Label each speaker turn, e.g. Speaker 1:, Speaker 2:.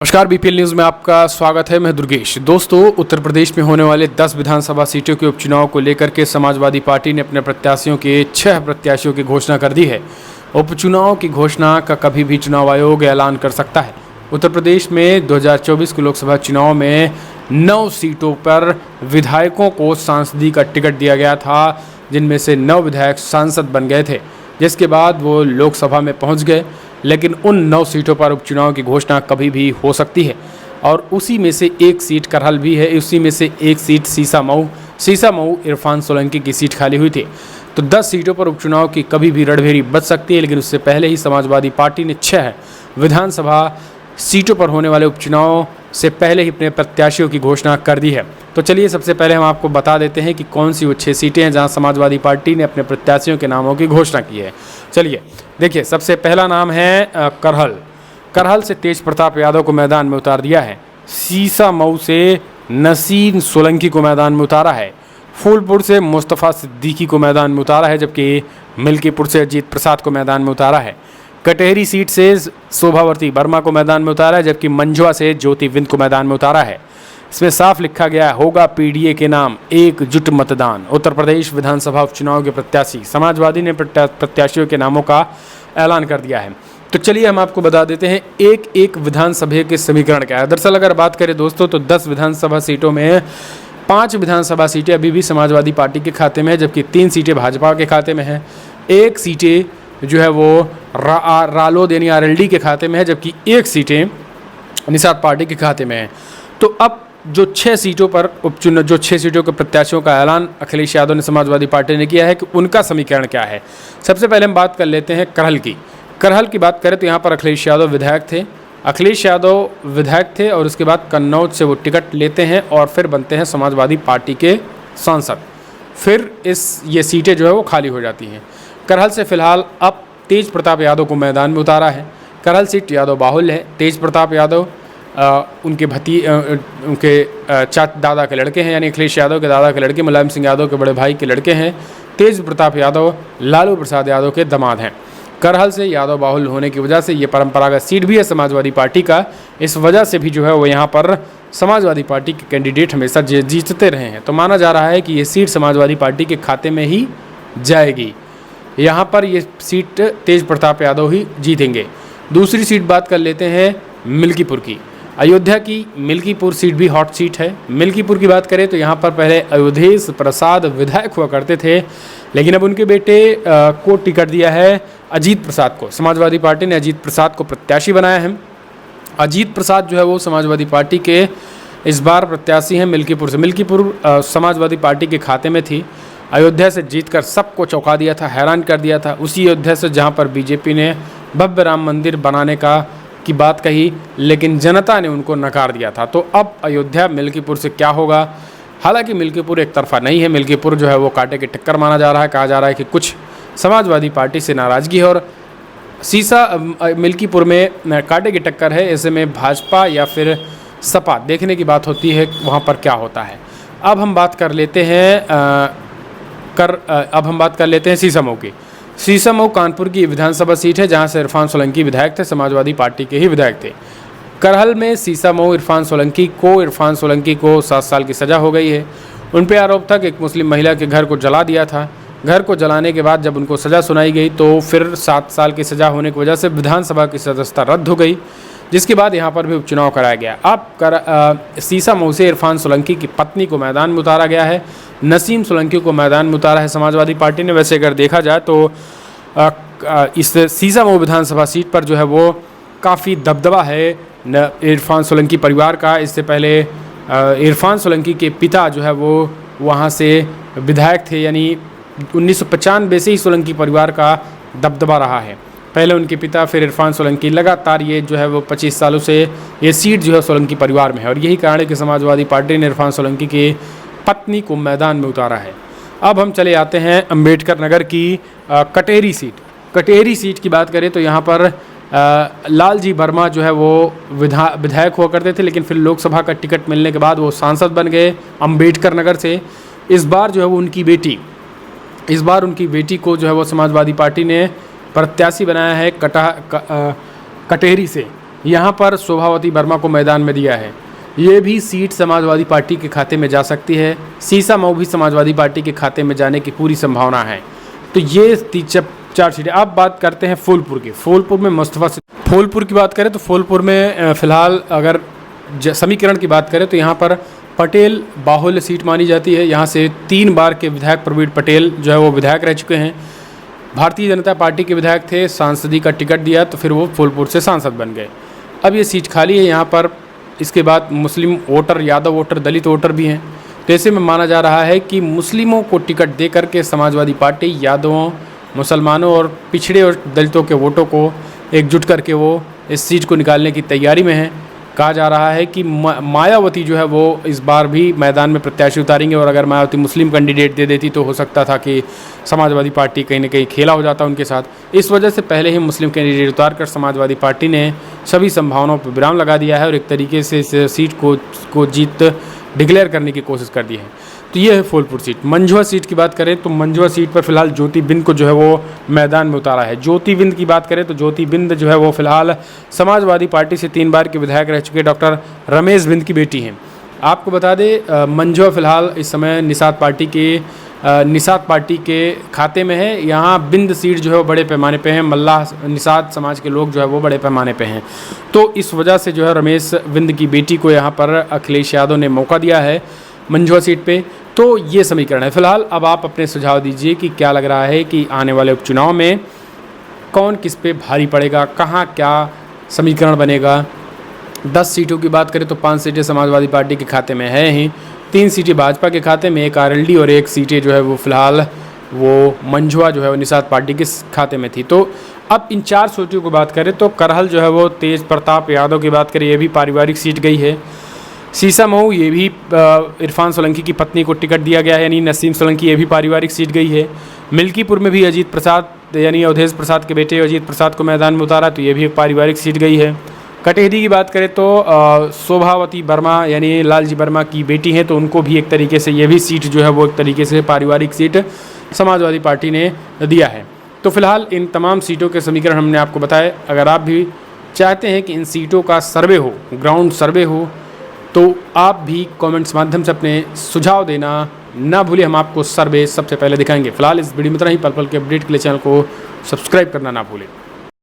Speaker 1: नमस्कार, BPL news में आपका स्वागत है। मैं दुर्गेश। दोस्तों, उत्तर प्रदेश में होने वाले 10 विधानसभा सीटों के उपचुनाव को लेकर के समाजवादी पार्टी ने अपने प्रत्याशियों के 6 प्रत्याशियों की घोषणा कर दी है। उपचुनाव की घोषणा का कभी भी चुनाव आयोग ऐलान कर सकता है। उत्तर प्रदेश में 2024 के लोकसभा चुनाव में 9 सीटों पर विधायकों को सांसदी का टिकट दिया गया था, जिनमें से 9 विधायक सांसद बन गए थे, जिसके बाद वो लोकसभा में पहुंच गए। लेकिन उन 9 सीटों पर उपचुनाव की घोषणा कभी भी हो सकती है और उसी में से एक सीट करहल भी है। उसी में से एक सीट सीसामऊ इरफान सोलंकी की सीट खाली हुई थी। तो 10 सीटों पर उपचुनाव की कभी भी रणभेरी बच सकती है, लेकिन उससे पहले ही समाजवादी पार्टी ने 6 विधानसभा सीटों पर होने वाले उपचुनाव से पहले ही अपने प्रत्याशियों की घोषणा कर दी है। तो चलिए, सबसे पहले हम आपको बता देते हैं कि कौन सी वो 6 सीटें हैं जहां समाजवादी पार्टी ने अपने प्रत्याशियों के नामों की घोषणा की है। चलिए देखिए, सबसे पहला नाम है करहल से तेज प्रताप यादव को मैदान में उतार दिया है। सीसामऊ से नसीम सोलंकी को मैदान में उतारा है। फूलपुर से मुस्तफ़ा सिद्दीकी को मैदान में उतारा है, जबकि मिल्कीपुर से अजीत प्रसाद को मैदान में उतारा है। कटेहरी सीट से शोभावर्ती वर्मा को मैदान में उतारा है, जबकि मंझुआ से ज्योति विंद को मैदान में उतारा है। इसमें साफ लिखा गया होगा पीडीए के नाम, एकजुट मतदान। उत्तर प्रदेश विधानसभा उपचुनाव के प्रत्याशी समाजवादी ने प्रत्याशियों के नामों का ऐलान कर दिया है। तो चलिए हम आपको बता देते हैं एक एक विधानसभा के समीकरण क्या है। दरअसल अगर बात करें दोस्तों, तो 10 विधानसभा सीटों में 5 विधानसभा सीटें अभी भी समाजवादी पार्टी के खाते में है, जबकि 3 सीटें भाजपा के खाते में है। 1 सीटें जो है वो रालोद यानी आरएलडी के खाते में है, जबकि 1 सीटें निषाद पार्टी के खाते में है। तो अब जो 6 सीटों के प्रत्याशियों का ऐलान अखिलेश यादव ने समाजवादी पार्टी ने किया है कि उनका समीकरण क्या है। सबसे पहले हम बात कर लेते हैं करहल की बात करें तो यहाँ पर अखिलेश यादव विधायक थे और उसके बाद कन्नौज से वो टिकट लेते हैं और फिर बनते हैं समाजवादी पार्टी के सांसद। फिर ये सीटें जो है वो खाली हो जाती हैं। करहल से फिलहाल अब तेज प्रताप यादव को मैदान में उतारा है। करहल सीट यादव बाहुल्य है। तेज प्रताप यादव उनके दादा के लड़के हैं, यानी अखिलेश यादव के दादा के लड़के, मुलायम सिंह यादव के बड़े भाई के लड़के हैं। तेज प्रताप यादव लालू प्रसाद यादव के दामाद हैं। करहल से यादव बाहुल्य होने की वजह से ये परंपरागत सीट भी है समाजवादी पार्टी का। इस वजह से भी जो है वो यहाँ पर समाजवादी पार्टी के कैंडिडेट हमेशा जीतते रहे हैं। तो माना जा रहा है कि ये सीट समाजवादी पार्टी के खाते में ही जाएगी। यहाँ पर ये सीट तेज प्रताप यादव ही जीतेंगे। दूसरी सीट बात कर लेते हैं मिल्कीपुर की। अयोध्या की मिल्कीपुर सीट भी हॉट सीट है। मिल्कीपुर की बात करें तो यहाँ पर पहले अयोधेश प्रसाद विधायक हुआ करते थे, लेकिन अब उनके बेटे को टिकट दिया है अजीत प्रसाद को। समाजवादी पार्टी ने अजीत प्रसाद को प्रत्याशी बनाया है। अजीत प्रसाद जो है वो समाजवादी पार्टी के इस बार प्रत्याशी हैं मिल्कीपुर से। मिल्कीपुर समाजवादी पार्टी के खाते में थी। अयोध्या से जीतकर सबको चौंका दिया था, हैरान कर दिया था। उसी अयोध्या से जहाँ पर बीजेपी ने भव्य राम मंदिर बनाने की बात कही, लेकिन जनता ने उनको नकार दिया था। तो अब अयोध्या मिल्कीपुर से क्या होगा? हालांकि मिल्कीपुर एक तरफा नहीं है। मिल्कीपुर जो है वो कांटे की टक्कर माना जा रहा है। कहा जा रहा है कि कुछ समाजवादी पार्टी से नाराज़गी है और मिल्कीपुर में कांटे की टक्कर है। ऐसे में भाजपा या फिर सपा देखने की बात होती है वहाँ पर क्या होता है। अब हम बात कर लेते हैं सीसामऊ की। सीसामऊ कानपुर की विधानसभा सीट है, जहां से इरफान सोलंकी विधायक थे, समाजवादी पार्टी के ही विधायक थे। करहल में सीसामऊ इरफान सोलंकी को 7 साल की सज़ा हो गई है। उन पर आरोप था कि एक मुस्लिम महिला के घर को जला दिया था। घर को जलाने के बाद जब उनको सज़ा सुनाई गई तो फिर 7 साल की सज़ा होने की वजह से विधानसभा की सदस्यता रद्द हो गई, जिसके बाद यहाँ पर भी उपचुनाव कराया गया। अब सीसामऊ से इरफान सोलंकी की पत्नी को मैदान में उतारा गया है। नसीम सोलंकी को मैदान में उतारा है समाजवादी पार्टी ने। वैसे अगर देखा जाए तो इस सीसामऊ विधानसभा सीट पर जो है वो काफ़ी दबदबा है इरफान सोलंकी परिवार का। इससे पहले इरफान सोलंकी के पिता जो है वो वहाँ से विधायक थे, यानी 1995 से ही सोलंकी परिवार का दबदबा रहा है। पहले उनके पिता, फिर इरफान सोलंकी, लगातार ये जो है वो 25 सालों से ये सीट जो है सोलंकी परिवार में है और यही कारण है कि समाजवादी पार्टी ने इरफान सोलंकी की पत्नी को मैदान में उतारा है। अब हम चले आते हैं अंबेडकर नगर की कटेहरी सीट की बात करें तो यहाँ पर लालजी वर्मा जो है वो विधायक हुआ करते थे, लेकिन फिर लोकसभा का टिकट मिलने के बाद वो सांसद बन गए अंबेडकर नगर से। इस बार जो है वो उनकी बेटी को जो है वो समाजवादी पार्टी ने प्रत्याशी बनाया है कटेहरी से। यहाँ पर शोभावती वर्मा को मैदान में दिया है। ये भी सीट समाजवादी पार्टी के खाते में जा सकती है। सीसामऊ भी समाजवादी पार्टी के खाते में जाने की पूरी संभावना है। तो ये 4 सीटें। अब बात करते हैं फूलपुर की। फूलपुर में मुस्तफ़ा फूलपुर की बात करें तो फूलपुर में फ़िलहाल अगर समीकरण की बात करें तो यहाँ पर पटेल बाहुल्य सीट मानी जाती है। यहाँ से 3 बार के विधायक प्रवीण पटेल जो है वो विधायक रह चुके हैं। भारतीय जनता पार्टी के विधायक थे, सांसदी का टिकट दिया तो फिर वो फूलपुर से सांसद बन गए। अब ये सीट खाली है यहाँ पर। इसके बाद मुस्लिम वोटर, यादव वोटर, दलित वोटर भी हैं। तो ऐसे में माना जा रहा है कि मुस्लिमों को टिकट दे करके समाजवादी पार्टी यादवों, मुसलमानों और पिछड़े और दलितों के वोटों को एकजुट करके वो इस सीट को निकालने की तैयारी में है। कहा जा रहा है कि मायावती जो है वो इस बार भी मैदान में प्रत्याशी उतारेंगे और अगर मायावती मुस्लिम कैंडिडेट दे देती तो हो सकता था कि समाजवादी पार्टी कहीं ना कहीं खेला हो जाता उनके साथ। इस वजह से पहले ही मुस्लिम कैंडिडेट उतार कर समाजवादी पार्टी ने सभी संभावनाओं पर विराम लगा दिया है और एक तरीके से इस सीट को जीत डिक्लेयर करने की कोशिश कर दी है। तो ये है फूलपुर सीट। मंझुआ सीट की बात करें तो मंझुआ सीट पर फिलहाल ज्योति बिंद को जो है वो मैदान में उतारा है। ज्योति बिंद की बात करें तो ज्योति बिंद जो है वो फिलहाल समाजवादी पार्टी से 3 बार के विधायक रह चुके डॉक्टर रमेश बिंद की बेटी हैं। आपको बता दें मंझुआ फिलहाल इस समय निषाद पार्टी के खाते में है। यहाँ बिंद सीट जो है वो बड़े पैमाने पे है। मल्लाह निषाद समाज के लोग जो है वो बड़े पैमाने पे हैं। तो इस वजह से जो है रमेश बिंद की बेटी को यहाँ पर अखिलेश यादव ने मौका दिया है मंझुआ सीट पे। तो ये समीकरण है। फिलहाल अब आप अपने सुझाव दीजिए कि क्या लग रहा है कि आने वाले उपचुनाव में कौन किस पे भारी पड़ेगा, कहाँ क्या समीकरण बनेगा। 10 सीटों की बात करें तो 5 सीटें समाजवादी पार्टी के खाते में है ही, 3 सीटें भाजपा के खाते में, 1 आरएलडी और 1 सीटें जो है वो फिलहाल वो मंझुआ जो है वो निषाद पार्टी के खाते में थी। तो अब इन 4 सीटों की बात करें तो करहल जो है वो तेज प्रताप यादव की बात करें, ये भी पारिवारिक सीट गई है। सीसामऊ ये भी इरफान सोलंकी की पत्नी को टिकट दिया गया है, यानी नसीम सोलंकी, ये भी पारिवारिक सीट गई है। मिल्कीपुर में भी अजीत प्रसाद यानी अवधेश प्रसाद के बेटे अजीत प्रसाद को मैदान में उतारा तो ये भी एक पारिवारिक सीट गई है। कटेहरी की बात करें तो शोभावती वर्मा यानी लालजी वर्मा की बेटी हैं तो उनको भी एक तरीके से ये भी सीट जो है वो एक तरीके से पारिवारिक सीट समाजवादी पार्टी ने दिया है। तो फिलहाल इन तमाम सीटों के समीकरण हमने आपको बताए। अगर आप भी चाहते हैं कि इन सीटों का सर्वे हो, ग्राउंड सर्वे हो, तो आप भी कमेंट्स माध्यम से अपने सुझाव देना ना भूलिए। हम आपको सर्वे सबसे पहले दिखाएंगे। फिलहाल इस वीडियो में इतना ही। पल पल के अपडेट के लिए चैनल को सब्सक्राइब करना ना भूलें।